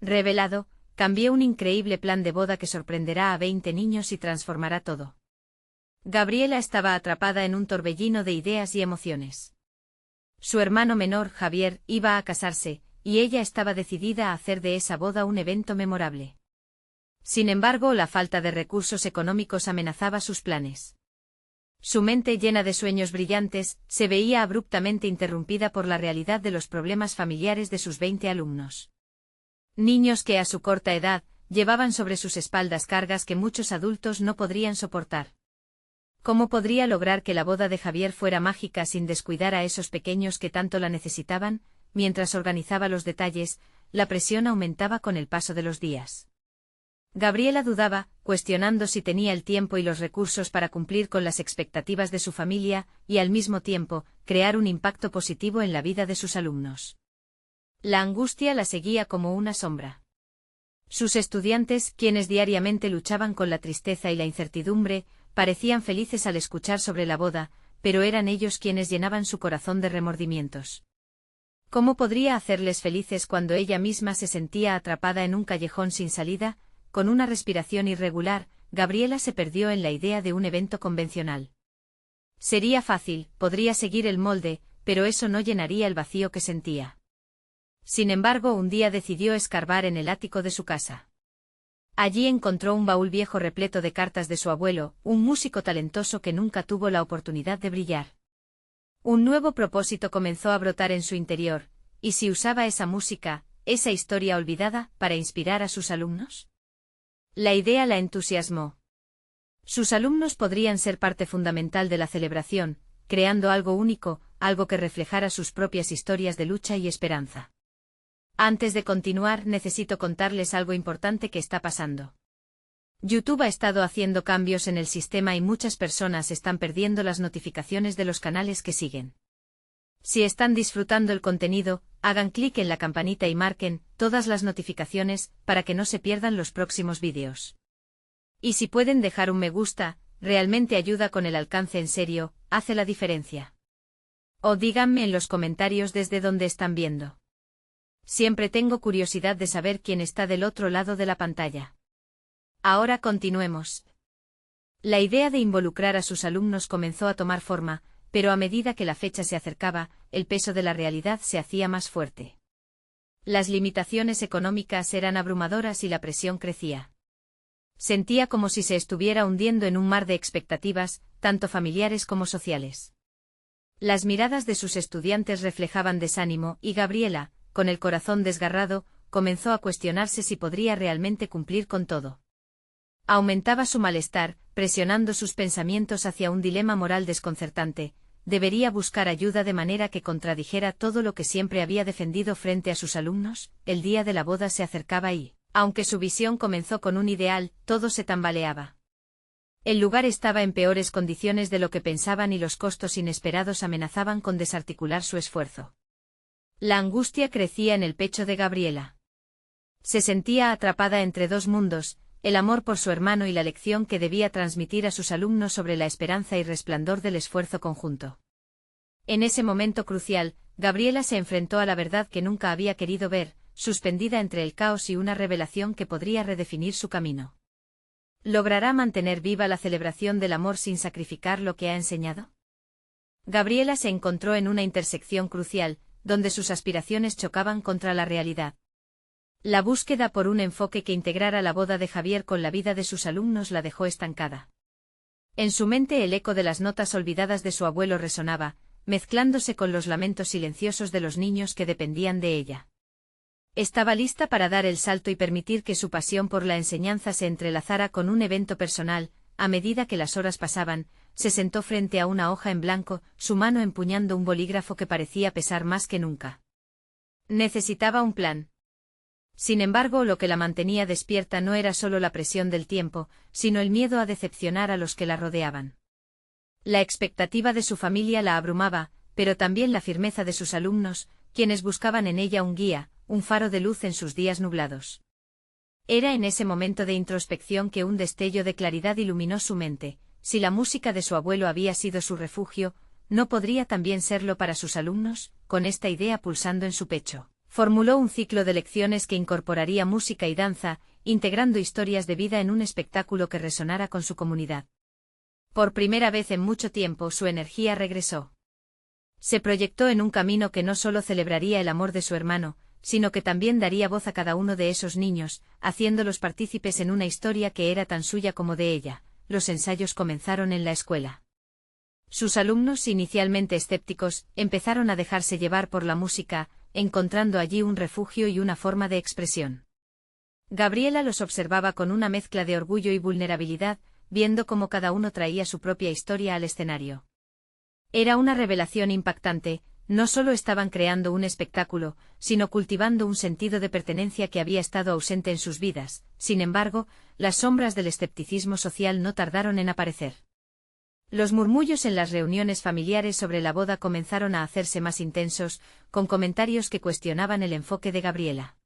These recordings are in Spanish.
Revelado, cambié un increíble plan de boda que sorprenderá a 20 niños y transformará todo. Gabriela estaba atrapada en un torbellino de ideas y emociones. Su hermano menor, Javier, iba a casarse, y ella estaba decidida a hacer de esa boda un evento memorable. Sin embargo, la falta de recursos económicos amenazaba sus planes. Su mente, llena de sueños brillantes, se veía abruptamente interrumpida por la realidad de los problemas familiares de sus 20 alumnos. Niños que a su corta edad, llevaban sobre sus espaldas cargas que muchos adultos no podrían soportar. ¿Cómo podría lograr que la boda de Javier fuera mágica sin descuidar a esos pequeños que tanto la necesitaban? Mientras organizaba los detalles, la presión aumentaba con el paso de los días. Gabriela dudaba, cuestionando si tenía el tiempo y los recursos para cumplir con las expectativas de su familia, y al mismo tiempo, crear un impacto positivo en la vida de sus alumnos. La angustia la seguía como una sombra. Sus estudiantes, quienes diariamente luchaban con la tristeza y la incertidumbre, parecían felices al escuchar sobre la boda, pero eran ellos quienes llenaban su corazón de remordimientos. ¿Cómo podría hacerles felices cuando ella misma se sentía atrapada en un callejón sin salida? Con una respiración irregular, Gabriela se perdió en la idea de un evento convencional. Sería fácil, podría seguir el molde, pero eso no llenaría el vacío que sentía. Sin embargo, un día decidió escarbar en el ático de su casa. Allí encontró un baúl viejo repleto de cartas de su abuelo, un músico talentoso que nunca tuvo la oportunidad de brillar. Un nuevo propósito comenzó a brotar en su interior, ¿y si usaba esa música, esa historia olvidada, para inspirar a sus alumnos? La idea la entusiasmó. Sus alumnos podrían ser parte fundamental de la celebración, creando algo único, algo que reflejara sus propias historias de lucha y esperanza. Antes de continuar, necesito contarles algo importante que está pasando. YouTube ha estado haciendo cambios en el sistema y muchas personas están perdiendo las notificaciones de los canales que siguen. Si están disfrutando el contenido, hagan clic en la campanita y marquen todas las notificaciones para que no se pierdan los próximos vídeos. Y si pueden dejar un me gusta, realmente ayuda con el alcance, en serio, hace la diferencia. O díganme en los comentarios desde dónde están viendo. Siempre tengo curiosidad de saber quién está del otro lado de la pantalla. Ahora continuemos. La idea de involucrar a sus alumnos comenzó a tomar forma, pero a medida que la fecha se acercaba, el peso de la realidad se hacía más fuerte. Las limitaciones económicas eran abrumadoras y la presión crecía. Sentía como si se estuviera hundiendo en un mar de expectativas, tanto familiares como sociales. Las miradas de sus estudiantes reflejaban desánimo, y Gabriela, con el corazón desgarrado, comenzó a cuestionarse si podría realmente cumplir con todo. Aumentaba su malestar, presionando sus pensamientos hacia un dilema moral desconcertante. ¿Debería buscar ayuda de manera que contradijera todo lo que siempre había defendido frente a sus alumnos? El día de la boda se acercaba y, aunque su visión comenzó con un ideal, todo se tambaleaba. El lugar estaba en peores condiciones de lo que pensaban y los costos inesperados amenazaban con desarticular su esfuerzo. La angustia crecía en el pecho de Gabriela. Se sentía atrapada entre dos mundos, el amor por su hermano y la lección que debía transmitir a sus alumnos sobre la esperanza y resplandor del esfuerzo conjunto. En ese momento crucial, Gabriela se enfrentó a la verdad que nunca había querido ver, suspendida entre el caos y una revelación que podría redefinir su camino. ¿Logrará mantener viva la celebración del amor sin sacrificar lo que ha enseñado? Gabriela se encontró en una intersección crucial, donde sus aspiraciones chocaban contra la realidad. La búsqueda por un enfoque que integrara la boda de Javier con la vida de sus alumnos la dejó estancada. En su mente el eco de las notas olvidadas de su abuelo resonaba, mezclándose con los lamentos silenciosos de los niños que dependían de ella. Estaba lista para dar el salto y permitir que su pasión por la enseñanza se entrelazara con un evento personal. A medida que las horas pasaban, se sentó frente a una hoja en blanco, su mano empuñando un bolígrafo que parecía pesar más que nunca. Necesitaba un plan. Sin embargo, lo que la mantenía despierta no era solo la presión del tiempo, sino el miedo a decepcionar a los que la rodeaban. La expectativa de su familia la abrumaba, pero también la firmeza de sus alumnos, quienes buscaban en ella un guía, un faro de luz en sus días nublados. Era en ese momento de introspección que un destello de claridad iluminó su mente. Si la música de su abuelo había sido su refugio, ¿no podría también serlo para sus alumnos? Con esta idea pulsando en su pecho, Formuló un ciclo de lecciones que incorporaría música y danza, integrando historias de vida en un espectáculo que resonara con su comunidad. Por primera vez en mucho tiempo su energía regresó. Se proyectó en un camino que no solo celebraría el amor de su hermano, sino que también daría voz a cada uno de esos niños, haciéndolos partícipes en una historia que era tan suya como de ella. Los ensayos comenzaron en la escuela. Sus alumnos, inicialmente escépticos, empezaron a dejarse llevar por la música, encontrando allí un refugio y una forma de expresión. Gabriela los observaba con una mezcla de orgullo y vulnerabilidad, viendo cómo cada uno traía su propia historia al escenario. Era una revelación impactante. No solo estaban creando un espectáculo, sino cultivando un sentido de pertenencia que había estado ausente en sus vidas. Sin embargo, las sombras del escepticismo social no tardaron en aparecer. Los murmullos en las reuniones familiares sobre la boda comenzaron a hacerse más intensos, con comentarios que cuestionaban el enfoque de Gabriela.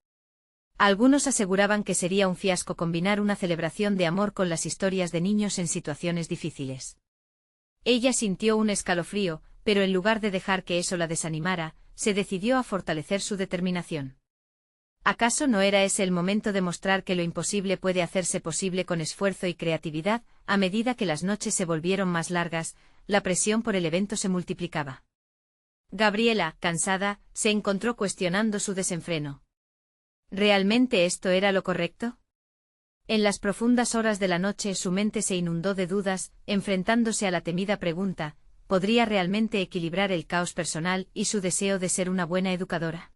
Algunos aseguraban que sería un fiasco combinar una celebración de amor con las historias de niños en situaciones difíciles. Ella sintió un escalofrío, pero en lugar de dejar que eso la desanimara, se decidió a fortalecer su determinación. ¿Acaso no era ese el momento de mostrar que lo imposible puede hacerse posible con esfuerzo y creatividad? A medida que las noches se volvieron más largas, la presión por el evento se multiplicaba. Gabriela, cansada, se encontró cuestionando su desenfreno. ¿Realmente esto era lo correcto? En las profundas horas de la noche su mente se inundó de dudas, enfrentándose a la temida pregunta: ¿podría realmente equilibrar el caos personal y su deseo de ser una buena educadora?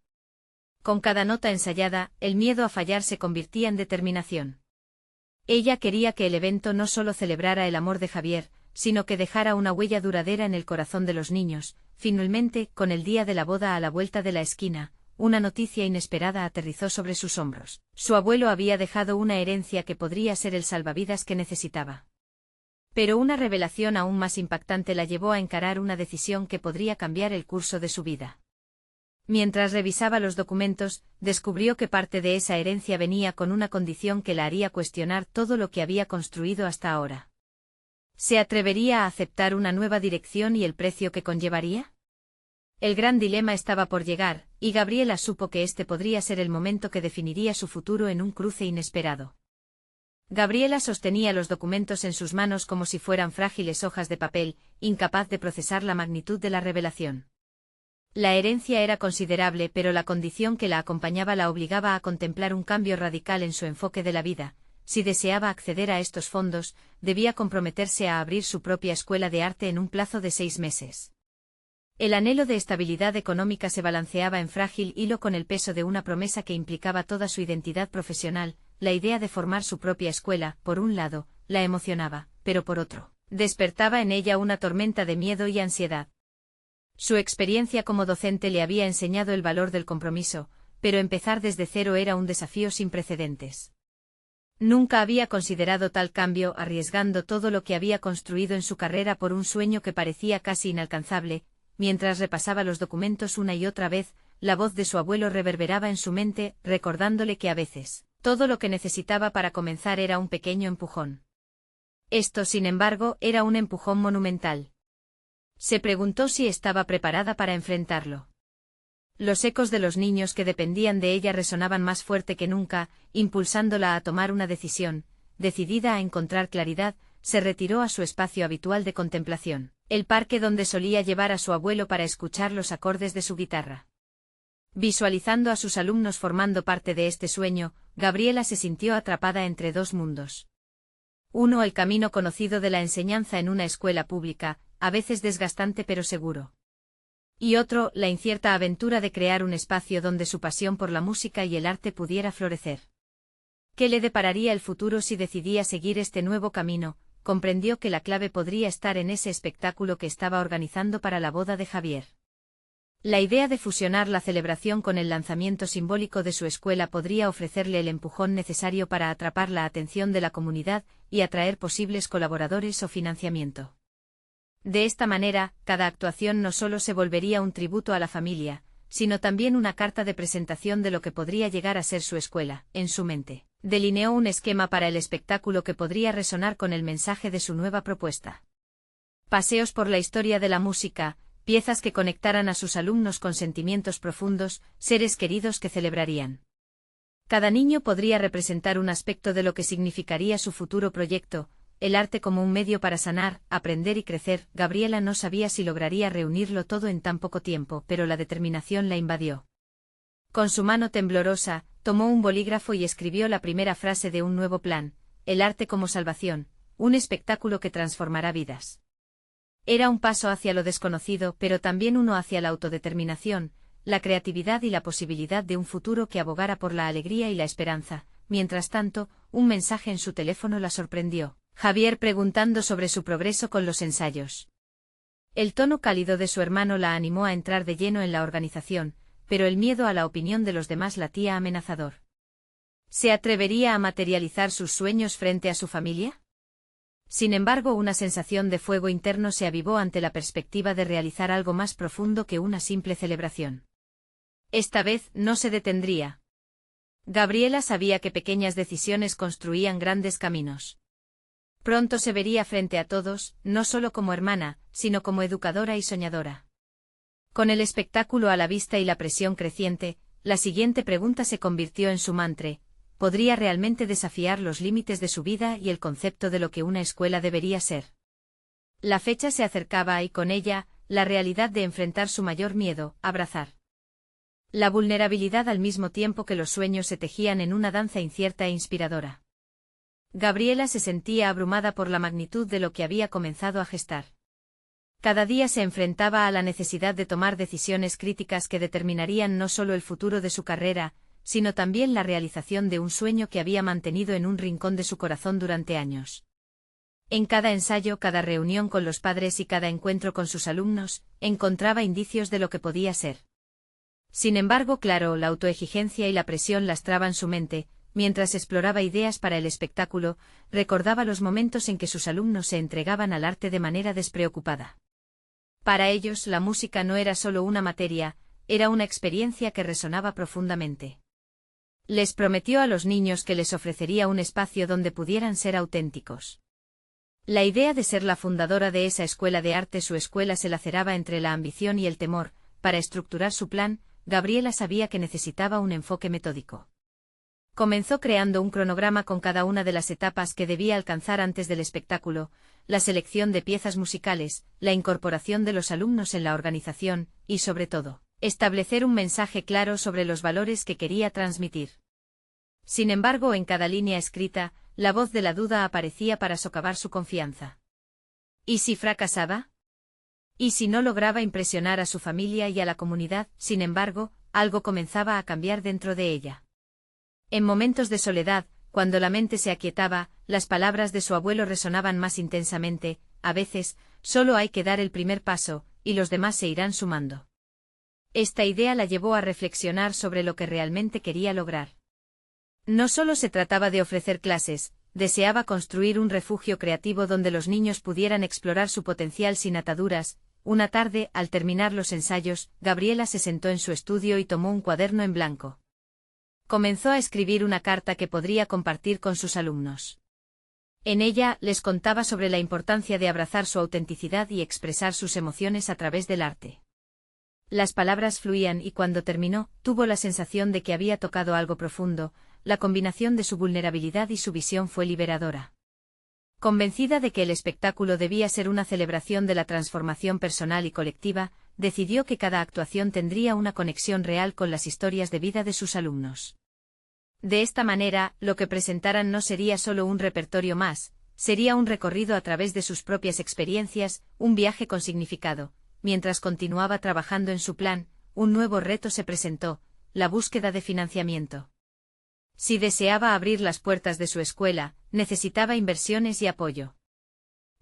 Con cada nota ensayada, el miedo a fallar se convertía en determinación. Ella quería que el evento no solo celebrara el amor de Javier, sino que dejara una huella duradera en el corazón de los niños. Finalmente, con el día de la boda a la vuelta de la esquina, una noticia inesperada aterrizó sobre sus hombros. Su abuelo había dejado una herencia que podría ser el salvavidas que necesitaba. Pero una revelación aún más impactante la llevó a encarar una decisión que podría cambiar el curso de su vida. Mientras revisaba los documentos, descubrió que parte de esa herencia venía con una condición que la haría cuestionar todo lo que había construido hasta ahora. ¿Se atrevería a aceptar una nueva dirección y el precio que conllevaría? El gran dilema estaba por llegar, y Gabriela supo que este podría ser el momento que definiría su futuro en un cruce inesperado. Gabriela sostenía los documentos en sus manos como si fueran frágiles hojas de papel, incapaz de procesar la magnitud de la revelación. La herencia era considerable, pero la condición que la acompañaba la obligaba a contemplar un cambio radical en su enfoque de la vida. Si deseaba acceder a estos fondos, debía comprometerse a abrir su propia escuela de arte en un plazo de 6 meses. El anhelo de estabilidad económica se balanceaba en frágil hilo con el peso de una promesa que implicaba toda su identidad profesional. La idea de formar su propia escuela, por un lado, la emocionaba, pero por otro, despertaba en ella una tormenta de miedo y ansiedad. Su experiencia como docente le había enseñado el valor del compromiso, pero empezar desde cero era un desafío sin precedentes. Nunca había considerado tal cambio, arriesgando todo lo que había construido en su carrera por un sueño que parecía casi inalcanzable. Mientras repasaba los documentos una y otra vez, la voz de su abuelo reverberaba en su mente, recordándole que a veces, todo lo que necesitaba para comenzar era un pequeño empujón. Esto, sin embargo, era un empujón monumental. Se preguntó si estaba preparada para enfrentarlo. Los ecos de los niños que dependían de ella resonaban más fuerte que nunca, impulsándola a tomar una decisión. Decidida a encontrar claridad, se retiró a su espacio habitual de contemplación, el parque donde solía llevar a su abuelo para escuchar los acordes de su guitarra. Visualizando a sus alumnos formando parte de este sueño, Gabriela se sintió atrapada entre dos mundos. Uno, el camino conocido de la enseñanza en una escuela pública, a veces desgastante pero seguro. Y otro, la incierta aventura de crear un espacio donde su pasión por la música y el arte pudiera florecer. ¿Qué le depararía el futuro si decidía seguir este nuevo camino? Comprendió que la clave podría estar en ese espectáculo que estaba organizando para la boda de Javier. La idea de fusionar la celebración con el lanzamiento simbólico de su escuela podría ofrecerle el empujón necesario para atrapar la atención de la comunidad y atraer posibles colaboradores o financiamiento. De esta manera, cada actuación no solo se volvería un tributo a la familia, sino también una carta de presentación de lo que podría llegar a ser su escuela. En su mente, delineó un esquema para el espectáculo que podría resonar con el mensaje de su nueva propuesta. Paseos por la historia de la música, piezas que conectaran a sus alumnos con sentimientos profundos, seres queridos que celebrarían. Cada niño podría representar un aspecto de lo que significaría su futuro proyecto, el arte como un medio para sanar, aprender y crecer. Gabriela no sabía si lograría reunirlo todo en tan poco tiempo, pero la determinación la invadió. Con su mano temblorosa, tomó un bolígrafo y escribió la primera frase de un nuevo plan: el arte como salvación, un espectáculo que transformará vidas. Era un paso hacia lo desconocido, pero también uno hacia la autodeterminación, la creatividad y la posibilidad de un futuro que abogara por la alegría y la esperanza. Mientras tanto, un mensaje en su teléfono la sorprendió. Javier preguntando sobre su progreso con los ensayos. El tono cálido de su hermano la animó a entrar de lleno en la organización, pero el miedo a la opinión de los demás latía amenazador. ¿Se atrevería a materializar sus sueños frente a su familia? Sin embargo, una sensación de fuego interno se avivó ante la perspectiva de realizar algo más profundo que una simple celebración. Esta vez no se detendría. Gabriela sabía que pequeñas decisiones construían grandes caminos. Pronto se vería frente a todos, no solo como hermana, sino como educadora y soñadora. Con el espectáculo a la vista y la presión creciente, la siguiente pregunta se convirtió en su mantra: ¿podría realmente desafiar los límites de su vida y el concepto de lo que una escuela debería ser? La fecha se acercaba y con ella, la realidad de enfrentar su mayor miedo: abrazar. La vulnerabilidad al mismo tiempo que los sueños se tejían en una danza incierta e inspiradora. Gabriela se sentía abrumada por la magnitud de lo que había comenzado a gestar. Cada día se enfrentaba a la necesidad de tomar decisiones críticas que determinarían no solo el futuro de su carrera, sino también la realización de un sueño que había mantenido en un rincón de su corazón durante años. En cada ensayo, cada reunión con los padres y cada encuentro con sus alumnos, encontraba indicios de lo que podía ser. Sin embargo, claro, la autoexigencia y la presión lastraban su mente. Mientras exploraba ideas para el espectáculo, recordaba los momentos en que sus alumnos se entregaban al arte de manera despreocupada. Para ellos, la música no era solo una materia, era una experiencia que resonaba profundamente. Les prometió a los niños que les ofrecería un espacio donde pudieran ser auténticos. La idea de ser la fundadora de esa escuela de arte, su escuela, se laceraba entre la ambición y el temor. Para estructurar su plan, Gabriela sabía que necesitaba un enfoque metódico. Comenzó creando un cronograma con cada una de las etapas que debía alcanzar antes del espectáculo: la selección de piezas musicales, la incorporación de los alumnos en la organización, y sobre todo, establecer un mensaje claro sobre los valores que quería transmitir. Sin embargo, en cada línea escrita, la voz de la duda aparecía para socavar su confianza. ¿Y si fracasaba? ¿Y si no lograba impresionar a su familia y a la comunidad? Sin embargo, algo comenzaba a cambiar dentro de ella. En momentos de soledad, cuando la mente se aquietaba, las palabras de su abuelo resonaban más intensamente: a veces, solo hay que dar el primer paso, y los demás se irán sumando. Esta idea la llevó a reflexionar sobre lo que realmente quería lograr. No solo se trataba de ofrecer clases, deseaba construir un refugio creativo donde los niños pudieran explorar su potencial sin ataduras. Una tarde, al terminar los ensayos, Gabriela se sentó en su estudio y tomó un cuaderno en blanco. Comenzó a escribir una carta que podría compartir con sus alumnos. En ella, les contaba sobre la importancia de abrazar su autenticidad y expresar sus emociones a través del arte. Las palabras fluían y cuando terminó, tuvo la sensación de que había tocado algo profundo. La combinación de su vulnerabilidad y su visión fue liberadora. Convencida de que el espectáculo debía ser una celebración de la transformación personal y colectiva, decidió que cada actuación tendría una conexión real con las historias de vida de sus alumnos. De esta manera, lo que presentaran no sería solo un repertorio más, sería un recorrido a través de sus propias experiencias, un viaje con significado. Mientras continuaba trabajando en su plan, un nuevo reto se presentó: la búsqueda de financiamiento. Si deseaba abrir las puertas de su escuela, necesitaba inversiones y apoyo.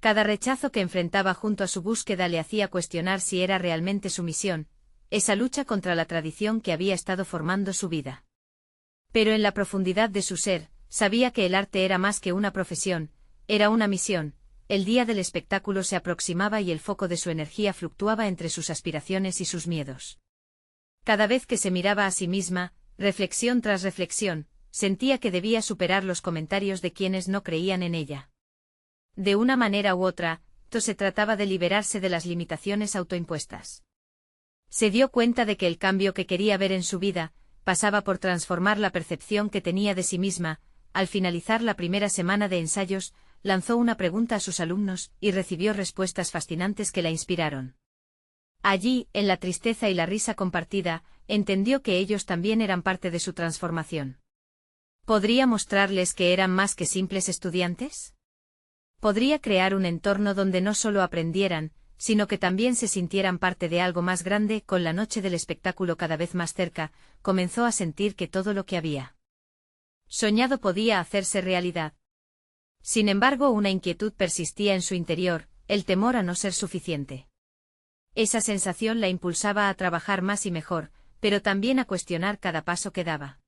Cada rechazo que enfrentaba junto a su búsqueda le hacía cuestionar si era realmente su misión, esa lucha contra la tradición que había estado formando su vida. Pero en la profundidad de su ser, sabía que el arte era más que una profesión, era una misión. El día del espectáculo se aproximaba y el foco de su energía fluctuaba entre sus aspiraciones y sus miedos. Cada vez que se miraba a sí misma, reflexión tras reflexión, sentía que debía superar los comentarios de quienes no creían en ella. De una manera u otra, se trataba de liberarse de las limitaciones autoimpuestas. Se dio cuenta de que el cambio que quería ver en su vida pasaba por transformar la percepción que tenía de sí misma. Al finalizar la primera semana de ensayos, lanzó una pregunta a sus alumnos y recibió respuestas fascinantes que la inspiraron. Allí, en la tristeza y la risa compartida, entendió que ellos también eran parte de su transformación. ¿Podría mostrarles que eran más que simples estudiantes? ¿Podría crear un entorno donde no solo aprendieran, sino que también se sintieran parte de algo más grande? Con la noche del espectáculo cada vez más cerca, comenzó a sentir que todo lo que había soñado podía hacerse realidad. Sin embargo, una inquietud persistía en su interior, el temor a no ser suficiente. Esa sensación la impulsaba a trabajar más y mejor, pero también a cuestionar cada paso que daba.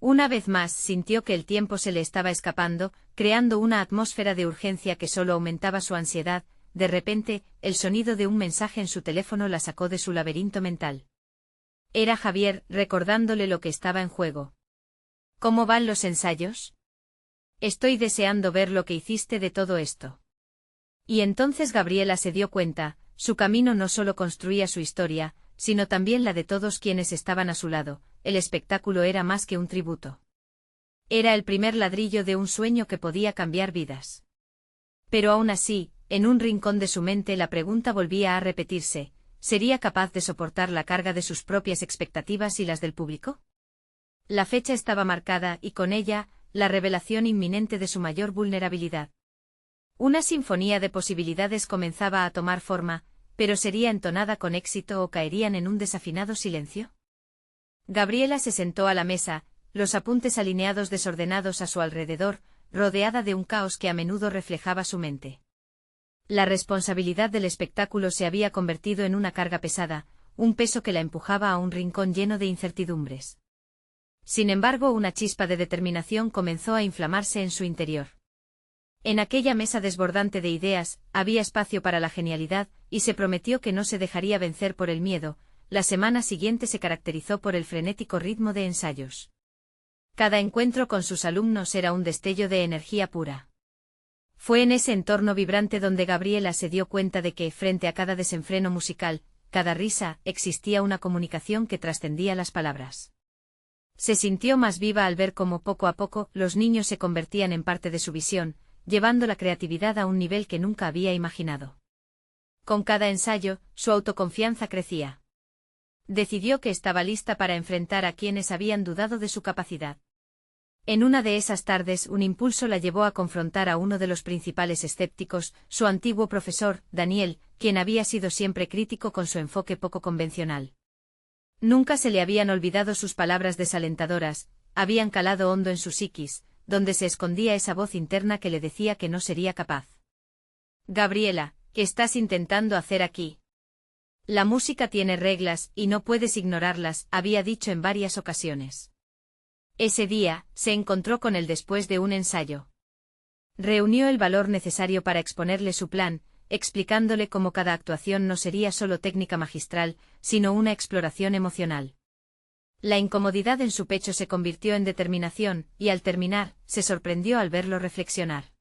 Una vez más sintió que el tiempo se le estaba escapando, creando una atmósfera de urgencia que solo aumentaba su ansiedad. De repente, el sonido de un mensaje en su teléfono la sacó de su laberinto mental. Era Javier, recordándole lo que estaba en juego. ¿Cómo van los ensayos? Estoy deseando ver lo que hiciste de todo esto. Y entonces Gabriela se dio cuenta, su camino no solo construía su historia, sino también la de todos quienes estaban a su lado. El espectáculo era más que un tributo. Era el primer ladrillo de un sueño que podía cambiar vidas. Pero aún así, en un rincón de su mente la pregunta volvía a repetirse: ¿sería capaz de soportar la carga de sus propias expectativas y las del público? La fecha estaba marcada y con ella, la revelación inminente de su mayor vulnerabilidad. Una sinfonía de posibilidades comenzaba a tomar forma, pero ¿sería entonada con éxito o caerían en un desafinado silencio? Gabriela se sentó a la mesa, los apuntes alineados desordenados a su alrededor, rodeada de un caos que a menudo reflejaba su mente. La responsabilidad del espectáculo se había convertido en una carga pesada, un peso que la empujaba a un rincón lleno de incertidumbres. Sin embargo, una chispa de determinación comenzó a inflamarse en su interior. En aquella mesa desbordante de ideas, había espacio para la genialidad, y se prometió que no se dejaría vencer por el miedo. La semana siguiente se caracterizó por el frenético ritmo de ensayos. Cada encuentro con sus alumnos era un destello de energía pura. Fue en ese entorno vibrante donde Gabriela se dio cuenta de que, frente a cada desenfreno musical, cada risa, existía una comunicación que trascendía las palabras. Se sintió más viva al ver cómo poco a poco los niños se convertían en parte de su visión, llevando la creatividad a un nivel que nunca había imaginado. Con cada ensayo, su autoconfianza crecía. Decidió que estaba lista para enfrentar a quienes habían dudado de su capacidad. En una de esas tardes, un impulso la llevó a confrontar a uno de los principales escépticos, su antiguo profesor, Daniel, quien había sido siempre crítico con su enfoque poco convencional. Nunca se le habían olvidado sus palabras desalentadoras, habían calado hondo en su psiquis, donde se escondía esa voz interna que le decía que no sería capaz. Gabriela, ¿qué estás intentando hacer aquí? La música tiene reglas y no puedes ignorarlas, había dicho en varias ocasiones. Ese día, se encontró con él después de un ensayo. Reunió el valor necesario para exponerle su plan, explicándole cómo cada actuación no sería solo técnica magistral, sino una exploración emocional. La incomodidad en su pecho se convirtió en determinación, y al terminar, se sorprendió al verlo reflexionar.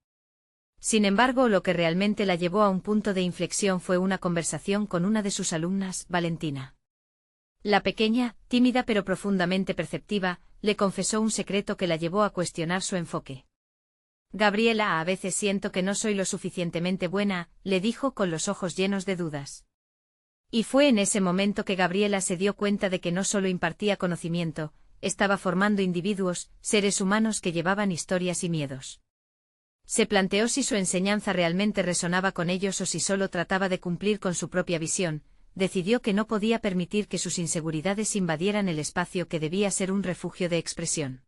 Sin embargo, lo que realmente la llevó a un punto de inflexión fue una conversación con una de sus alumnas, Valentina. La pequeña, tímida pero profundamente perceptiva, le confesó un secreto que la llevó a cuestionar su enfoque. Gabriela, a veces siento que no soy lo suficientemente buena, le dijo con los ojos llenos de dudas. Y fue en ese momento que Gabriela se dio cuenta de que no solo impartía conocimiento, estaba formando individuos, seres humanos que llevaban historias y miedos. Se planteó si su enseñanza realmente resonaba con ellos o si solo trataba de cumplir con su propia visión. Decidió que no podía permitir que sus inseguridades invadieran el espacio que debía ser un refugio de expresión.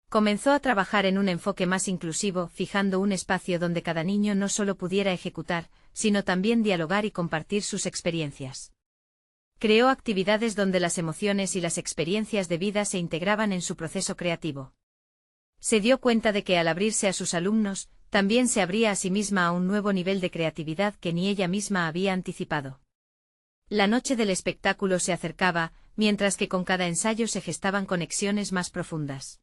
Comenzó a trabajar en un enfoque más inclusivo, fijando un espacio donde cada niño no solo pudiera ejecutar, sino también dialogar y compartir sus experiencias. Creó actividades donde las emociones y las experiencias de vida se integraban en su proceso creativo. Se dio cuenta de que al abrirse a sus alumnos, también se abría a sí misma a un nuevo nivel de creatividad que ni ella misma había anticipado. La noche del espectáculo se acercaba, mientras que con cada ensayo se gestaban conexiones más profundas.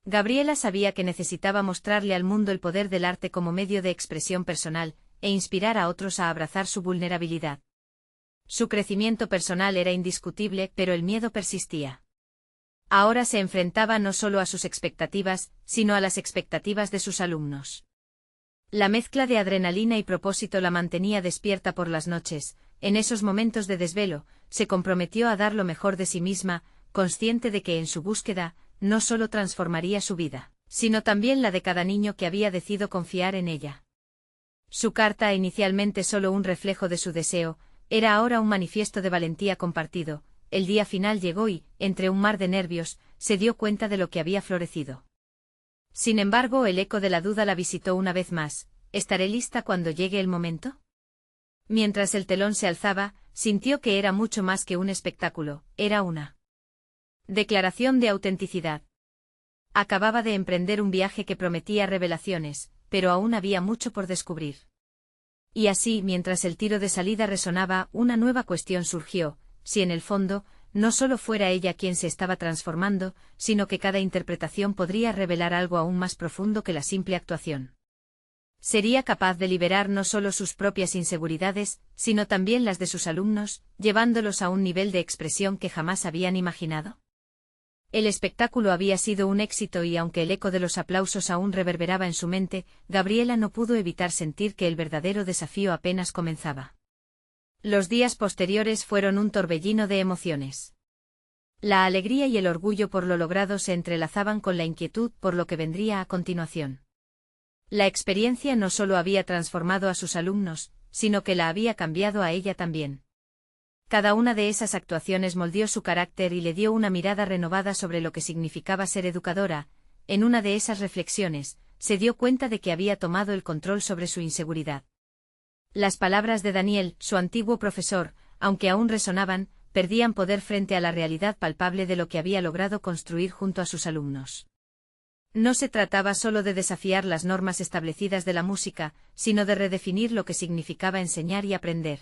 Gabriela sabía que necesitaba mostrarle al mundo el poder del arte como medio de expresión personal, e inspirar a otros a abrazar su vulnerabilidad. Su crecimiento personal era indiscutible, pero el miedo persistía. Ahora se enfrentaba no solo a sus expectativas, sino a las expectativas de sus alumnos. La mezcla de adrenalina y propósito la mantenía despierta por las noches. En esos momentos de desvelo, se comprometió a dar lo mejor de sí misma, consciente de que en su búsqueda, no solo transformaría su vida, sino también la de cada niño que había decidido confiar en ella. Su carta, inicialmente solo un reflejo de su deseo, era ahora un manifiesto de valentía compartido. El día final llegó y, entre un mar de nervios, se dio cuenta de lo que había florecido. Sin embargo, el eco de la duda la visitó una vez más. ¿Estaré lista cuando llegue el momento? Mientras el telón se alzaba, sintió que era mucho más que un espectáculo, era una declaración de autenticidad. Acababa de emprender un viaje que prometía revelaciones, pero aún había mucho por descubrir. Y así, mientras el tiro de salida resonaba, una nueva cuestión surgió: si en el fondo, no solo fuera ella quien se estaba transformando, sino que cada interpretación podría revelar algo aún más profundo que la simple actuación. ¿Sería capaz de liberar no solo sus propias inseguridades, sino también las de sus alumnos, llevándolos a un nivel de expresión que jamás habían imaginado? El espectáculo había sido un éxito y aunque el eco de los aplausos aún reverberaba en su mente, Gabriela no pudo evitar sentir que el verdadero desafío apenas comenzaba. Los días posteriores fueron un torbellino de emociones. La alegría y el orgullo por lo logrado se entrelazaban con la inquietud por lo que vendría a continuación. La experiencia no solo había transformado a sus alumnos, sino que la había cambiado a ella también. Cada una de esas actuaciones moldeó su carácter y le dio una mirada renovada sobre lo que significaba ser educadora. En una de esas reflexiones, se dio cuenta de que había tomado el control sobre su inseguridad. Las palabras de Daniel, su antiguo profesor, aunque aún resonaban, perdían poder frente a la realidad palpable de lo que había logrado construir junto a sus alumnos. No se trataba solo de desafiar las normas establecidas de la música, sino de redefinir lo que significaba enseñar y aprender.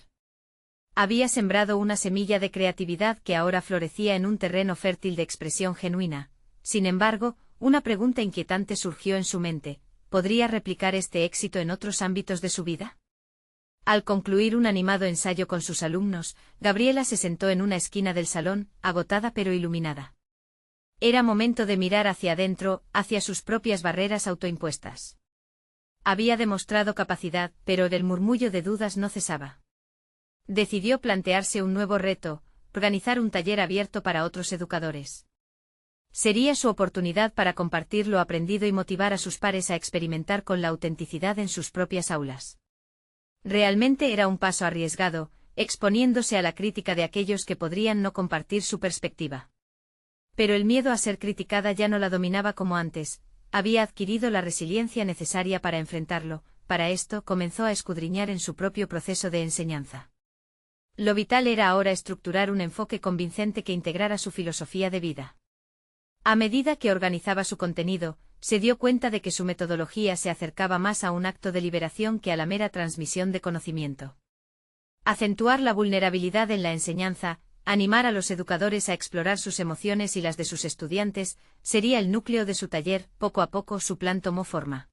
Había sembrado una semilla de creatividad que ahora florecía en un terreno fértil de expresión genuina. Sin embargo, una pregunta inquietante surgió en su mente: ¿podría replicar este éxito en otros ámbitos de su vida? Al concluir un animado ensayo con sus alumnos, Gabriela se sentó en una esquina del salón, agotada pero iluminada. Era momento de mirar hacia adentro, hacia sus propias barreras autoimpuestas. Había demostrado capacidad, pero el murmullo de dudas no cesaba. Decidió plantearse un nuevo reto: organizar un taller abierto para otros educadores. Sería su oportunidad para compartir lo aprendido y motivar a sus pares a experimentar con la autenticidad en sus propias aulas. Realmente era un paso arriesgado, exponiéndose a la crítica de aquellos que podrían no compartir su perspectiva. Pero el miedo a ser criticada ya no la dominaba como antes, había adquirido la resiliencia necesaria para enfrentarlo. Para esto comenzó a escudriñar en su propio proceso de enseñanza. Lo vital era ahora estructurar un enfoque convincente que integrara su filosofía de vida. A medida que organizaba su contenido, se dio cuenta de que su metodología se acercaba más a un acto de liberación que a la mera transmisión de conocimiento. Acentuar la vulnerabilidad en la enseñanza, animar a los educadores a explorar sus emociones y las de sus estudiantes, sería el núcleo de su taller. Poco a poco su plan tomó forma.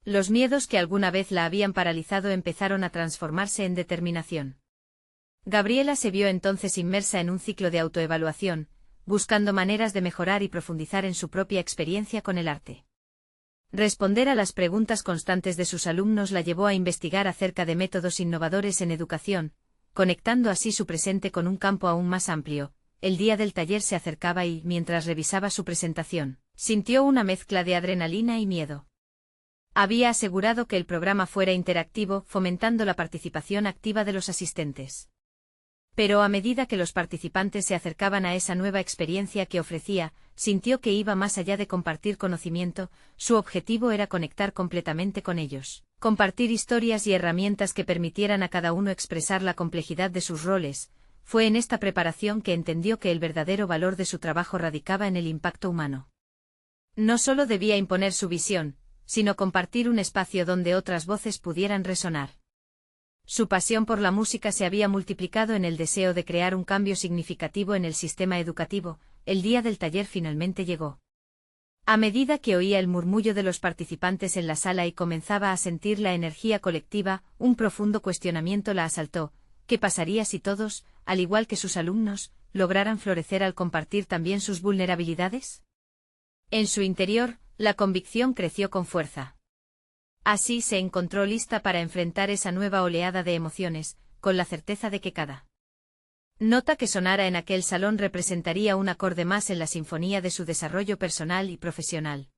Los miedos que alguna vez la habían paralizado empezaron a transformarse en determinación. Gabriela se vio entonces inmersa en un ciclo de autoevaluación, buscando maneras de mejorar y profundizar en su propia experiencia con el arte. Responder a las preguntas constantes de sus alumnos la llevó a investigar acerca de métodos innovadores en educación, conectando así su presente con un campo aún más amplio. El día del taller se acercaba y, mientras revisaba su presentación, sintió una mezcla de adrenalina y miedo. Había asegurado que el programa fuera interactivo, fomentando la participación activa de los asistentes. Pero a medida que los participantes se acercaban a esa nueva experiencia que ofrecía, sintió que iba más allá de compartir conocimiento. Su objetivo era conectar completamente con ellos, compartir historias y herramientas que permitieran a cada uno expresar la complejidad de sus roles. Fue en esta preparación que entendió que el verdadero valor de su trabajo radicaba en el impacto humano. No solo debía imponer su visión, sino compartir un espacio donde otras voces pudieran resonar. Su pasión por la música se había multiplicado en el deseo de crear un cambio significativo en el sistema educativo. El día del taller finalmente llegó. A medida que oía el murmullo de los participantes en la sala y comenzaba a sentir la energía colectiva, un profundo cuestionamiento la asaltó. ¿Qué pasaría si todos, al igual que sus alumnos, lograran florecer al compartir también sus vulnerabilidades? En su interior, la convicción creció con fuerza. Así se encontró lista para enfrentar esa nueva oleada de emociones, con la certeza de que cada nota que sonara en aquel salón representaría un acorde más en la sinfonía de su desarrollo personal y profesional.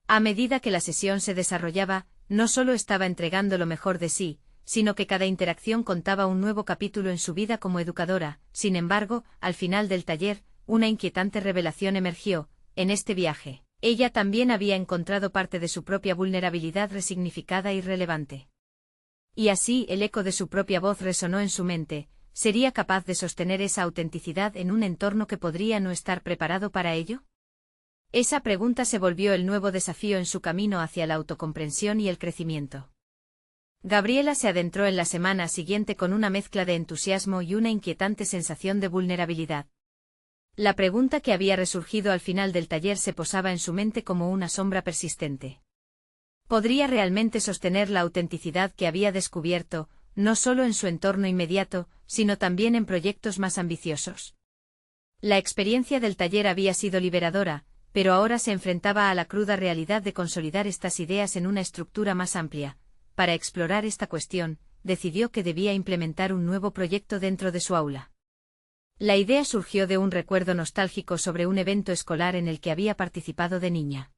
A medida que la sesión se desarrollaba, no solo estaba entregando lo mejor de sí, sino que cada interacción contaba un nuevo capítulo en su vida como educadora. Sin embargo, al final del taller, una inquietante revelación emergió. En este viaje, ella también había encontrado parte de su propia vulnerabilidad resignificada y relevante. Y así el eco de su propia voz resonó en su mente. ¿Sería capaz de sostener esa autenticidad en un entorno que podría no estar preparado para ello? Esa pregunta se volvió el nuevo desafío en su camino hacia la autocomprensión y el crecimiento. Gabriela se adentró en la semana siguiente con una mezcla de entusiasmo y una inquietante sensación de vulnerabilidad. La pregunta que había resurgido al final del taller se posaba en su mente como una sombra persistente. ¿Podría realmente sostener la autenticidad que había descubierto, no solo en su entorno inmediato, sino también en proyectos más ambiciosos? La experiencia del taller había sido liberadora, pero ahora se enfrentaba a la cruda realidad de consolidar estas ideas en una estructura más amplia. Para explorar esta cuestión, decidió que debía implementar un nuevo proyecto dentro de su aula. La idea surgió de un recuerdo nostálgico sobre un evento escolar en el que había participado de niña.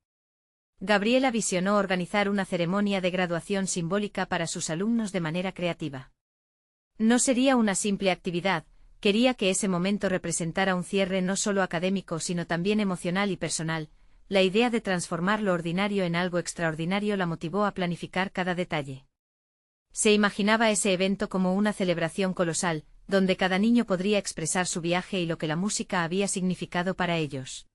Gabriela visionó organizar una ceremonia de graduación simbólica para sus alumnos de manera creativa. No sería una simple actividad, quería que ese momento representara un cierre no solo académico sino también emocional y personal. La idea de transformar lo ordinario en algo extraordinario la motivó a planificar cada detalle. Se imaginaba ese evento como una celebración colosal, donde cada niño podría expresar su viaje y lo que la música había significado para ellos.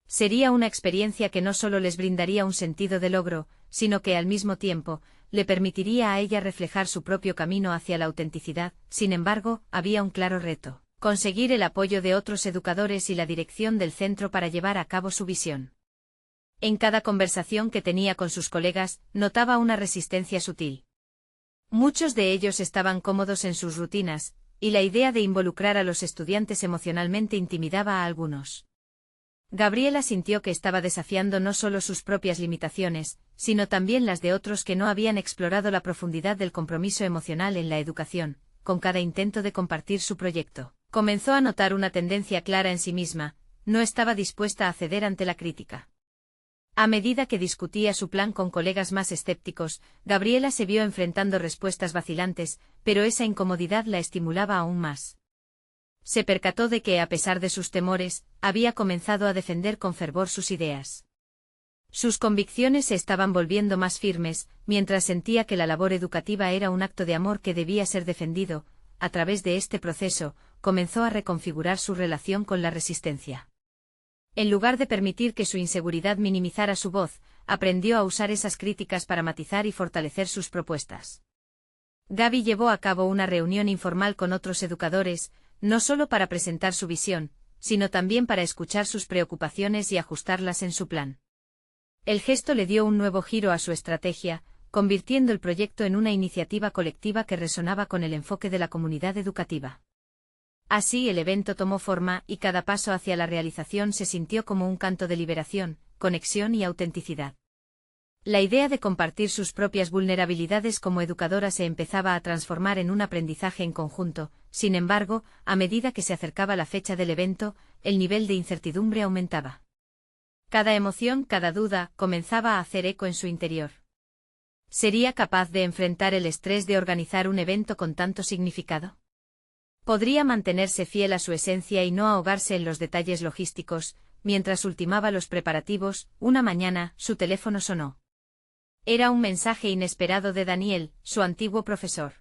Sería una experiencia que no solo les brindaría un sentido de logro, sino que al mismo tiempo, le permitiría a ella reflejar su propio camino hacia la autenticidad. Sin embargo, había un claro reto: conseguir el apoyo de otros educadores y la dirección del centro para llevar a cabo su visión. En cada conversación que tenía con sus colegas, notaba una resistencia sutil. Muchos de ellos estaban cómodos en sus rutinas, y la idea de involucrar a los estudiantes emocionalmente intimidaba a algunos. Gabriela sintió que estaba desafiando no solo sus propias limitaciones, sino también las de otros que no habían explorado la profundidad del compromiso emocional en la educación. Con cada intento de compartir su proyecto, comenzó a notar una tendencia clara en sí misma: no estaba dispuesta a ceder ante la crítica. A medida que discutía su plan con colegas más escépticos, Gabriela se vio enfrentando respuestas vacilantes, pero esa incomodidad la estimulaba aún más. Se percató de que, a pesar de sus temores, había comenzado a defender con fervor sus ideas. Sus convicciones se estaban volviendo más firmes, mientras sentía que la labor educativa era un acto de amor que debía ser defendido. A través de este proceso, comenzó a reconfigurar su relación con la resistencia. En lugar de permitir que su inseguridad minimizara su voz, aprendió a usar esas críticas para matizar y fortalecer sus propuestas. Gaby llevó a cabo una reunión informal con otros educadores, no solo para presentar su visión, sino también para escuchar sus preocupaciones y ajustarlas en su plan. El gesto le dio un nuevo giro a su estrategia, convirtiendo el proyecto en una iniciativa colectiva que resonaba con el enfoque de la comunidad educativa. Así el evento tomó forma y cada paso hacia la realización se sintió como un canto de liberación, conexión y autenticidad. La idea de compartir sus propias vulnerabilidades como educadora se empezaba a transformar en un aprendizaje en conjunto. Sin embargo, a medida que se acercaba la fecha del evento, el nivel de incertidumbre aumentaba. Cada emoción, cada duda, comenzaba a hacer eco en su interior. ¿Sería capaz de enfrentar el estrés de organizar un evento con tanto significado? ¿Podría mantenerse fiel a su esencia y no ahogarse en los detalles logísticos? Mientras ultimaba los preparativos, una mañana, su teléfono sonó. Era un mensaje inesperado de Daniel, su antiguo profesor.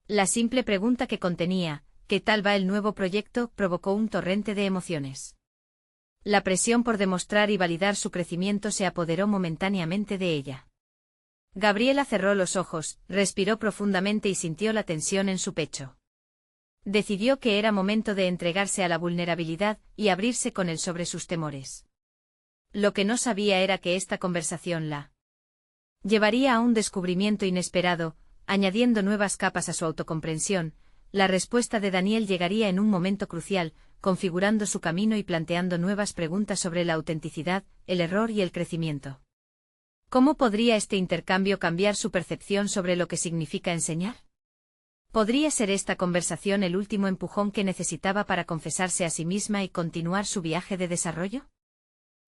La simple pregunta que contenía, ¿qué tal va el nuevo proyecto?, provocó un torrente de emociones. La presión por demostrar y validar su crecimiento se apoderó momentáneamente de ella. Gabriela cerró los ojos, respiró profundamente y sintió la tensión en su pecho. Decidió que era momento de entregarse a la vulnerabilidad y abrirse con él sobre sus temores. Lo que no sabía era que esta conversación la llevaría a un descubrimiento inesperado, añadiendo nuevas capas a su autocomprensión. La respuesta de Daniel llegaría en un momento crucial, configurando su camino y planteando nuevas preguntas sobre la autenticidad, el error y el crecimiento. ¿Cómo podría este intercambio cambiar su percepción sobre lo que significa enseñar? ¿Podría ser esta conversación el último empujón que necesitaba para confesarse a sí misma y continuar su viaje de desarrollo?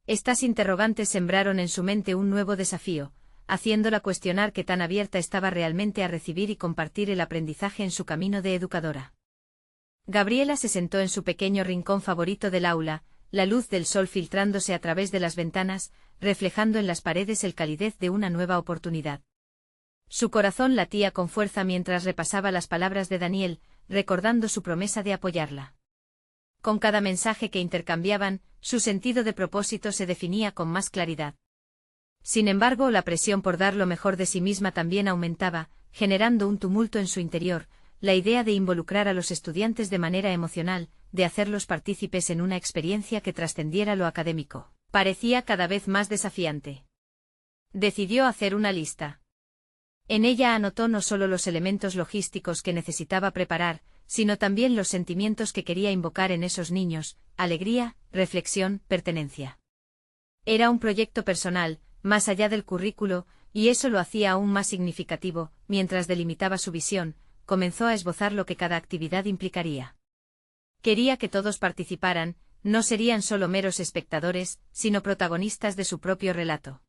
Estas interrogantes sembraron en su mente un nuevo desafío, haciéndola cuestionar qué tan abierta estaba realmente a recibir y compartir el aprendizaje en su camino de educadora. Gabriela se sentó en su pequeño rincón favorito del aula, la luz del sol filtrándose a través de las ventanas, reflejando en las paredes el calidez de una nueva oportunidad. Su corazón latía con fuerza mientras repasaba las palabras de Daniel, recordando su promesa de apoyarla. Con cada mensaje que intercambiaban, su sentido de propósito se definía con más claridad. Sin embargo, la presión por dar lo mejor de sí misma también aumentaba, generando un tumulto en su interior. La idea de involucrar a los estudiantes de manera emocional, de hacerlos partícipes en una experiencia que trascendiera lo académico, parecía cada vez más desafiante. Decidió hacer una lista. En ella anotó no solo los elementos logísticos que necesitaba preparar, sino también los sentimientos que quería invocar en esos niños: alegría, reflexión, pertenencia. Era un proyecto personal, más allá del currículo, y eso lo hacía aún más significativo. Mientras delimitaba su visión, comenzó a esbozar lo que cada actividad implicaría. Quería que todos participaran, no serían solo meros espectadores, sino protagonistas de su propio relato.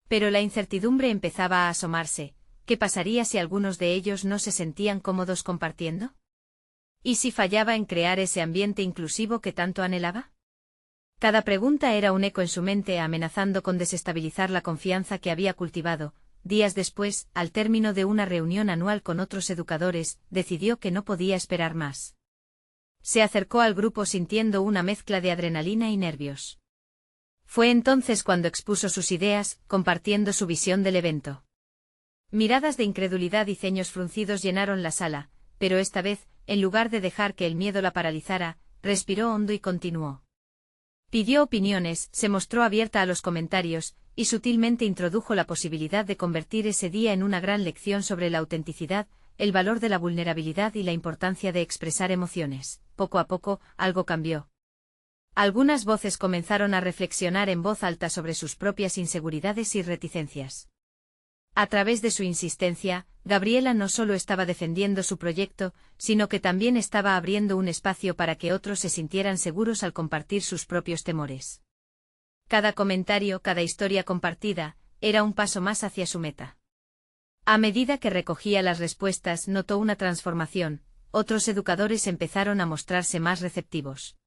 Pero la incertidumbre empezaba a asomarse. ¿Qué pasaría si algunos de ellos no se sentían cómodos compartiendo? ¿Y si fallaba en crear ese ambiente inclusivo que tanto anhelaba? Cada pregunta era un eco en su mente, amenazando con desestabilizar la confianza que había cultivado. Días después, al término de una reunión anual con otros educadores, decidió que no podía esperar más. Se acercó al grupo sintiendo una mezcla de adrenalina y nervios. Fue entonces cuando expuso sus ideas, compartiendo su visión del evento. Miradas de incredulidad y ceños fruncidos llenaron la sala, pero esta vez, en lugar de dejar que el miedo la paralizara, respiró hondo y continuó. Pidió opiniones, se mostró abierta a los comentarios, y sutilmente introdujo la posibilidad de convertir ese día en una gran lección sobre la autenticidad, el valor de la vulnerabilidad y la importancia de expresar emociones. Poco a poco, algo cambió. Algunas voces comenzaron a reflexionar en voz alta sobre sus propias inseguridades y reticencias. A través de su insistencia, Gabriela no solo estaba defendiendo su proyecto, sino que también estaba abriendo un espacio para que otros se sintieran seguros al compartir sus propios temores. Cada comentario, cada historia compartida, era un paso más hacia su meta. A medida que recogía las respuestas, notó una transformación. Otros educadores empezaron a mostrarse más receptivos.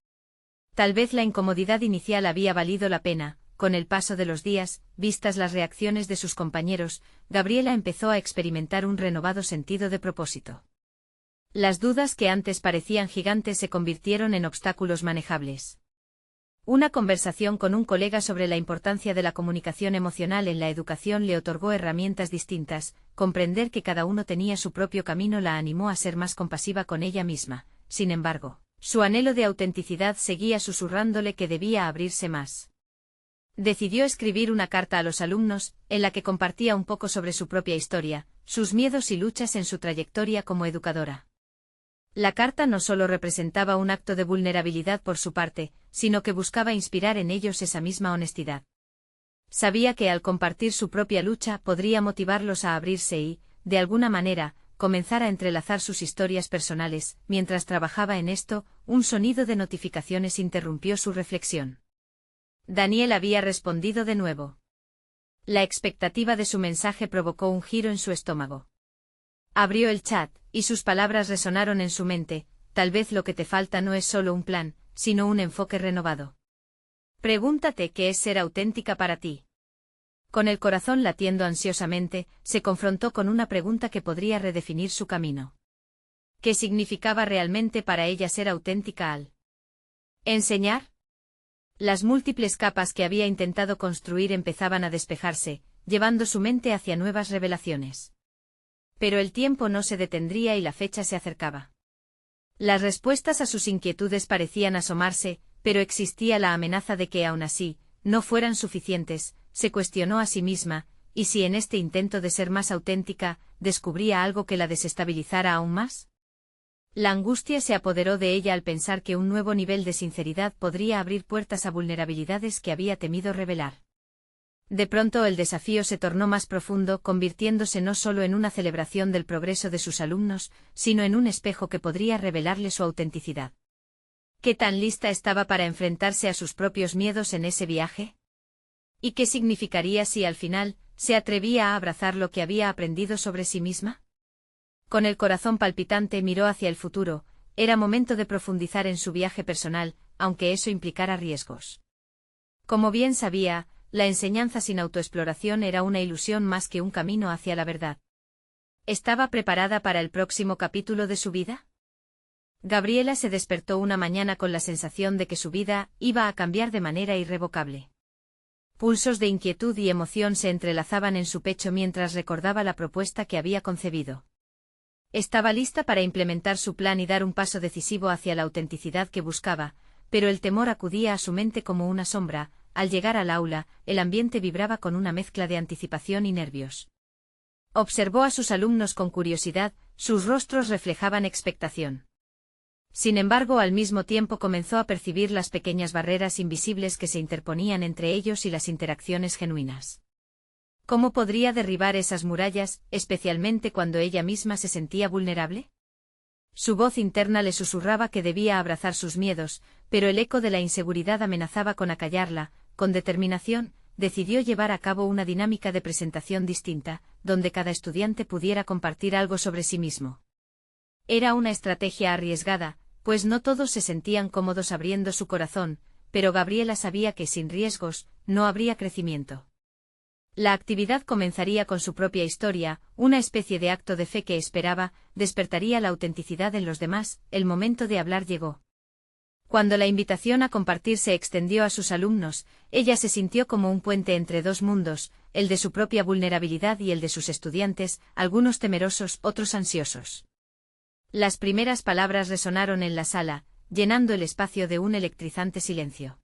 Tal vez la incomodidad inicial había valido la pena. Con el paso de los días, vistas las reacciones de sus compañeros, Gabriela empezó a experimentar un renovado sentido de propósito. Las dudas que antes parecían gigantes se convirtieron en obstáculos manejables. Una conversación con un colega sobre la importancia de la comunicación emocional en la educación le otorgó herramientas distintas. Comprender que cada uno tenía su propio camino la animó a ser más compasiva con ella misma. Sin embargo, su anhelo de autenticidad seguía susurrándole que debía abrirse más. Decidió escribir una carta a los alumnos, en la que compartía un poco sobre su propia historia, sus miedos y luchas en su trayectoria como educadora. La carta no solo representaba un acto de vulnerabilidad por su parte, sino que buscaba inspirar en ellos esa misma honestidad. Sabía que al compartir su propia lucha podría motivarlos a abrirse y, de alguna manera, comenzar a entrelazar sus historias personales. Mientras trabajaba en esto, un sonido de notificaciones interrumpió su reflexión. Daniel había respondido de nuevo. La expectativa de su mensaje provocó un giro en su estómago. Abrió el chat, y sus palabras resonaron en su mente: tal vez lo que te falta no es solo un plan, sino un enfoque renovado. Pregúntate qué es ser auténtica para ti. Con el corazón latiendo ansiosamente, se confrontó con una pregunta que podría redefinir su camino. ¿Qué significaba realmente para ella ser auténtica al enseñar? Las múltiples capas que había intentado construir empezaban a despejarse, llevando su mente hacia nuevas revelaciones. Pero el tiempo no se detendría y la fecha se acercaba. Las respuestas a sus inquietudes parecían asomarse, pero existía la amenaza de que, aun así, no fueran suficientes, se cuestionó a sí misma, y si en este intento de ser más auténtica, descubría algo que la desestabilizara aún más. La angustia se apoderó de ella al pensar que un nuevo nivel de sinceridad podría abrir puertas a vulnerabilidades que había temido revelar. De pronto el desafío se tornó más profundo, convirtiéndose no solo en una celebración del progreso de sus alumnos, sino en un espejo que podría revelarle su autenticidad. ¿Qué tan lista estaba para enfrentarse a sus propios miedos en ese viaje? ¿Y qué significaría si al final se atrevía a abrazar lo que había aprendido sobre sí misma? Con el corazón palpitante miró hacia el futuro. Era momento de profundizar en su viaje personal, aunque eso implicara riesgos. Como bien sabía, la enseñanza sin autoexploración era una ilusión más que un camino hacia la verdad. ¿Estaba preparada para el próximo capítulo de su vida? Gabriela se despertó una mañana con la sensación de que su vida iba a cambiar de manera irrevocable. Pulsos de inquietud y emoción se entrelazaban en su pecho mientras recordaba la propuesta que había concebido. Estaba lista para implementar su plan y dar un paso decisivo hacia la autenticidad que buscaba, pero el temor acudía a su mente como una sombra. Al llegar al aula, el ambiente vibraba con una mezcla de anticipación y nervios. Observó a sus alumnos con curiosidad, sus rostros reflejaban expectación. Sin embargo, al mismo tiempo comenzó a percibir las pequeñas barreras invisibles que se interponían entre ellos y las interacciones genuinas. ¿Cómo podría derribar esas murallas, especialmente cuando ella misma se sentía vulnerable? Su voz interna le susurraba que debía abrazar sus miedos, pero el eco de la inseguridad amenazaba con acallarla. Con determinación, decidió llevar a cabo una dinámica de presentación distinta, donde cada estudiante pudiera compartir algo sobre sí mismo. Era una estrategia arriesgada, pues no todos se sentían cómodos abriendo su corazón, pero Gabriela sabía que sin riesgos, no habría crecimiento. La actividad comenzaría con su propia historia, una especie de acto de fe que esperaba, despertaría la autenticidad en los demás. El momento de hablar llegó. Cuando la invitación a compartir se extendió a sus alumnos, ella se sintió como un puente entre dos mundos, el de su propia vulnerabilidad y el de sus estudiantes, algunos temerosos, otros ansiosos. Las primeras palabras resonaron en la sala, llenando el espacio de un electrizante silencio.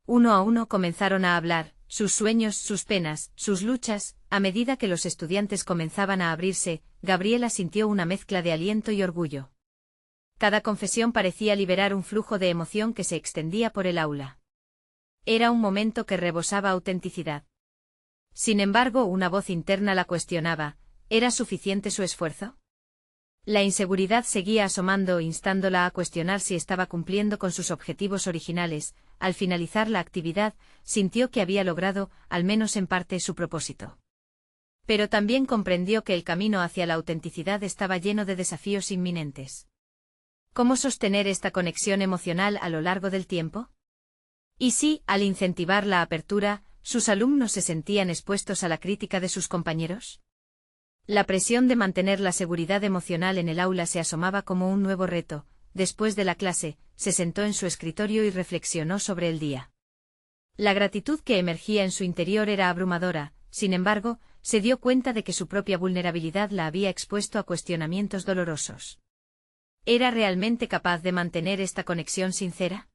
Uno a uno comenzaron a hablar, sus sueños, sus penas, sus luchas. A medida que los estudiantes comenzaban a abrirse, Gabriela sintió una mezcla de aliento y orgullo. Cada confesión parecía liberar un flujo de emoción que se extendía por el aula. Era un momento que rebosaba autenticidad. Sin embargo, una voz interna la cuestionaba. ¿Era suficiente su esfuerzo? La inseguridad seguía asomando, instándola a cuestionar si estaba cumpliendo con sus objetivos originales. Al finalizar la actividad, sintió que había logrado, al menos en parte, su propósito. Pero también comprendió que el camino hacia la autenticidad estaba lleno de desafíos inminentes. ¿Cómo sostener esta conexión emocional a lo largo del tiempo? Y si, al incentivar la apertura, sus alumnos se sentían expuestos a la crítica de sus compañeros? La presión de mantener la seguridad emocional en el aula se asomaba como un nuevo reto. Después de la clase, se sentó en su escritorio y reflexionó sobre el día. La gratitud que emergía en su interior era abrumadora. Sin embargo, se dio cuenta de que su propia vulnerabilidad la había expuesto a cuestionamientos dolorosos. ¿Era realmente capaz de mantener esta conexión sincera?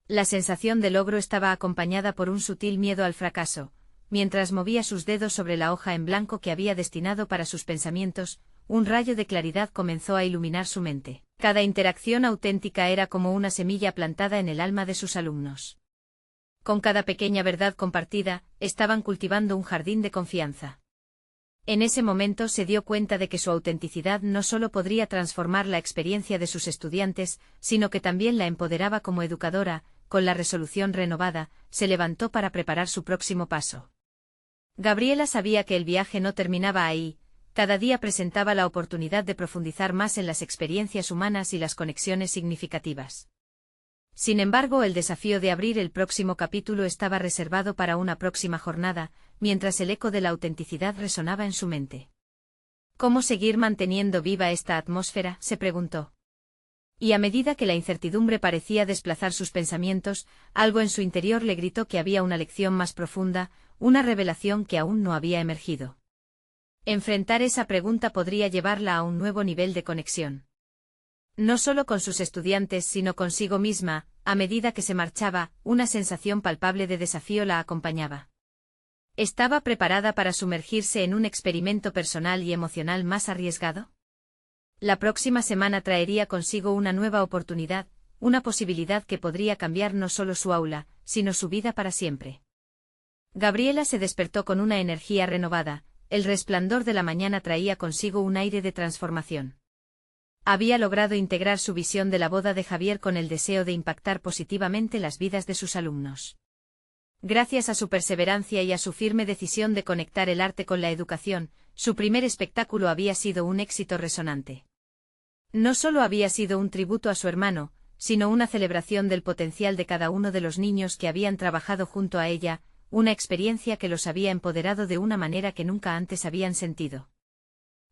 La sensación de logro estaba acompañada por un sutil miedo al fracaso. Mientras movía sus dedos sobre la hoja en blanco que había destinado para sus pensamientos, un rayo de claridad comenzó a iluminar su mente. Cada interacción auténtica era como una semilla plantada en el alma de sus alumnos. Con cada pequeña verdad compartida, estaban cultivando un jardín de confianza. En ese momento se dio cuenta de que su autenticidad no solo podría transformar la experiencia de sus estudiantes, sino que también la empoderaba como educadora. Con la resolución renovada, se levantó para preparar su próximo paso. Gabriela sabía que el viaje no terminaba ahí. Cada día presentaba la oportunidad de profundizar más en las experiencias humanas y las conexiones significativas. Sin embargo, el desafío de abrir el próximo capítulo estaba reservado para una próxima jornada, mientras el eco de la autenticidad resonaba en su mente. ¿Cómo seguir manteniendo viva esta atmósfera?, se preguntó. Y a medida que la incertidumbre parecía desplazar sus pensamientos, algo en su interior le gritó que había una lección más profunda, una revelación que aún no había emergido. Enfrentar esa pregunta podría llevarla a un nuevo nivel de conexión. No solo con sus estudiantes sino consigo misma, a medida que se marchaba, una sensación palpable de desafío la acompañaba. ¿Estaba preparada para sumergirse en un experimento personal y emocional más arriesgado? La próxima semana traería consigo una nueva oportunidad, una posibilidad que podría cambiar no solo su aula, sino su vida para siempre. Gabriela se despertó con una energía renovada, el resplandor de la mañana traía consigo un aire de transformación. Había logrado integrar su visión de la boda de Javier con el deseo de impactar positivamente las vidas de sus alumnos. Gracias a su perseverancia y a su firme decisión de conectar el arte con la educación, su primer espectáculo había sido un éxito resonante. No solo había sido un tributo a su hermano, sino una celebración del potencial de cada uno de los niños que habían trabajado junto a ella, una experiencia que los había empoderado de una manera que nunca antes habían sentido.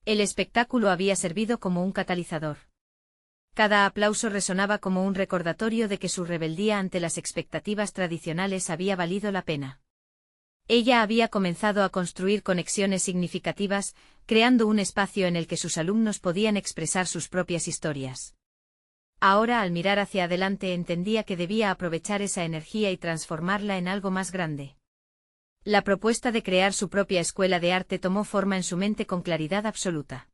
El espectáculo había servido como un catalizador. Cada aplauso resonaba como un recordatorio de que su rebeldía ante las expectativas tradicionales había valido la pena. Ella había comenzado a construir conexiones significativas, creando un espacio en el que sus alumnos podían expresar sus propias historias. Ahora, al mirar hacia adelante, entendía que debía aprovechar esa energía y transformarla en algo más grande. La propuesta de crear su propia escuela de arte tomó forma en su mente con claridad absoluta.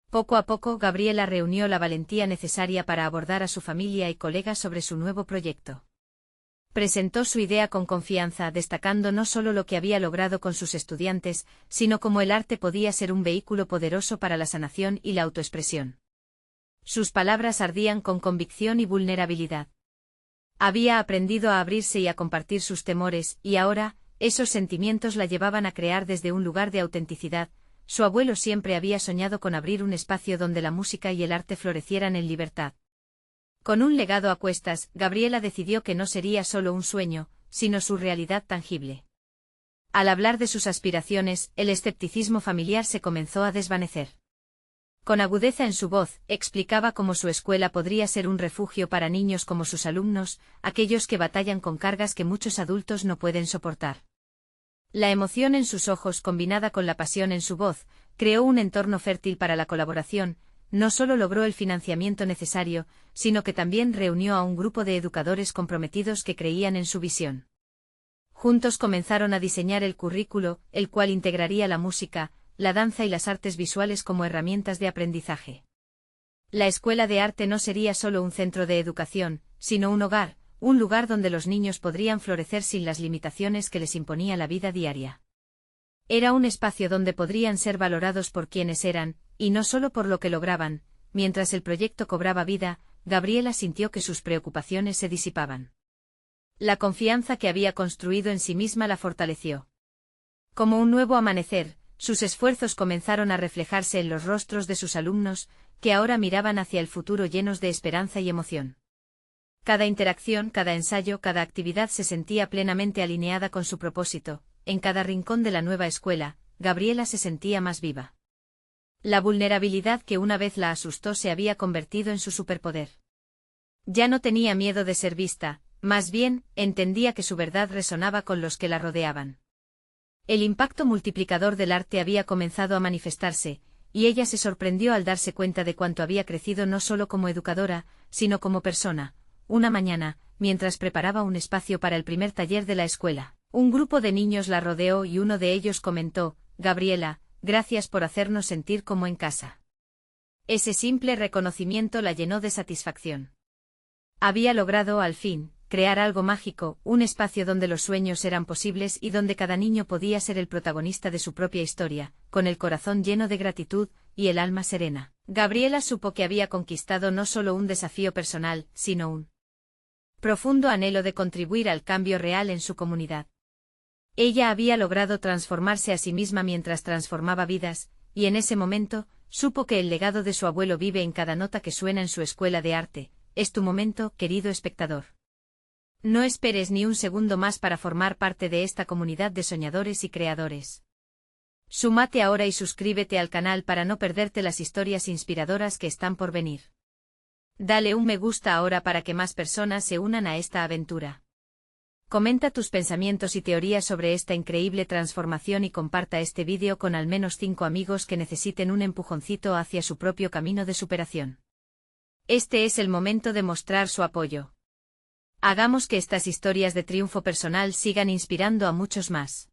Poco a poco, Gabriela reunió la valentía necesaria para abordar a su familia y colegas sobre su nuevo proyecto. Presentó su idea con confianza, destacando no solo lo que había logrado con sus estudiantes, sino cómo el arte podía ser un vehículo poderoso para la sanación y la autoexpresión. Sus palabras ardían con convicción y vulnerabilidad. Había aprendido a abrirse y a compartir sus temores, y ahora, esos sentimientos la llevaban a crear desde un lugar de autenticidad. Su abuelo siempre había soñado con abrir un espacio donde la música y el arte florecieran en libertad. Con un legado a cuestas, Gabriela decidió que no sería solo un sueño, sino su realidad tangible. Al hablar de sus aspiraciones, el escepticismo familiar se comenzó a desvanecer. Con agudeza en su voz, explicaba cómo su escuela podría ser un refugio para niños como sus alumnos, aquellos que batallan con cargas que muchos adultos no pueden soportar. La emoción en sus ojos combinada con la pasión en su voz, creó un entorno fértil para la colaboración. No solo logró el financiamiento necesario, sino que también reunió a un grupo de educadores comprometidos que creían en su visión. Juntos comenzaron a diseñar el currículo, el cual integraría la música, la danza y las artes visuales como herramientas de aprendizaje. La escuela de arte no sería solo un centro de educación, sino un hogar, un lugar donde los niños podrían florecer sin las limitaciones que les imponía la vida diaria. Era un espacio donde podrían ser valorados por quienes eran, y no solo por lo que lograban. Mientras el proyecto cobraba vida, Gabriela sintió que sus preocupaciones se disipaban. La confianza que había construido en sí misma la fortaleció. Como un nuevo amanecer, sus esfuerzos comenzaron a reflejarse en los rostros de sus alumnos, que ahora miraban hacia el futuro llenos de esperanza y emoción. Cada interacción, cada ensayo, cada actividad se sentía plenamente alineada con su propósito. En cada rincón de la nueva escuela, Gabriela se sentía más viva. La vulnerabilidad que una vez la asustó se había convertido en su superpoder. Ya no tenía miedo de ser vista, más bien, entendía que su verdad resonaba con los que la rodeaban. El impacto multiplicador del arte había comenzado a manifestarse, y ella se sorprendió al darse cuenta de cuánto había crecido no solo como educadora, sino como persona. Una mañana, mientras preparaba un espacio para el primer taller de la escuela, un grupo de niños la rodeó y uno de ellos comentó: «Gabriela, gracias por hacernos sentir como en casa». Ese simple reconocimiento la llenó de satisfacción. Había logrado, al fin, crear algo mágico, un espacio donde los sueños eran posibles y donde cada niño podía ser el protagonista de su propia historia. Con el corazón lleno de gratitud y el alma serena, Gabriela supo que había conquistado no solo un desafío personal, sino un profundo anhelo de contribuir al cambio real en su comunidad. Ella había logrado transformarse a sí misma mientras transformaba vidas, y en ese momento, supo que el legado de su abuelo vive en cada nota que suena en su escuela de arte. Es tu momento, querido espectador. No esperes ni un segundo más para formar parte de esta comunidad de soñadores y creadores. Súmate ahora y suscríbete al canal para no perderte las historias inspiradoras que están por venir. Dale un me gusta ahora para que más personas se unan a esta aventura. Comenta tus pensamientos y teorías sobre esta increíble transformación y comparta este vídeo con al menos 5 amigos que necesiten un empujoncito hacia su propio camino de superación. Este es el momento de mostrar su apoyo. Hagamos que estas historias de triunfo personal sigan inspirando a muchos más.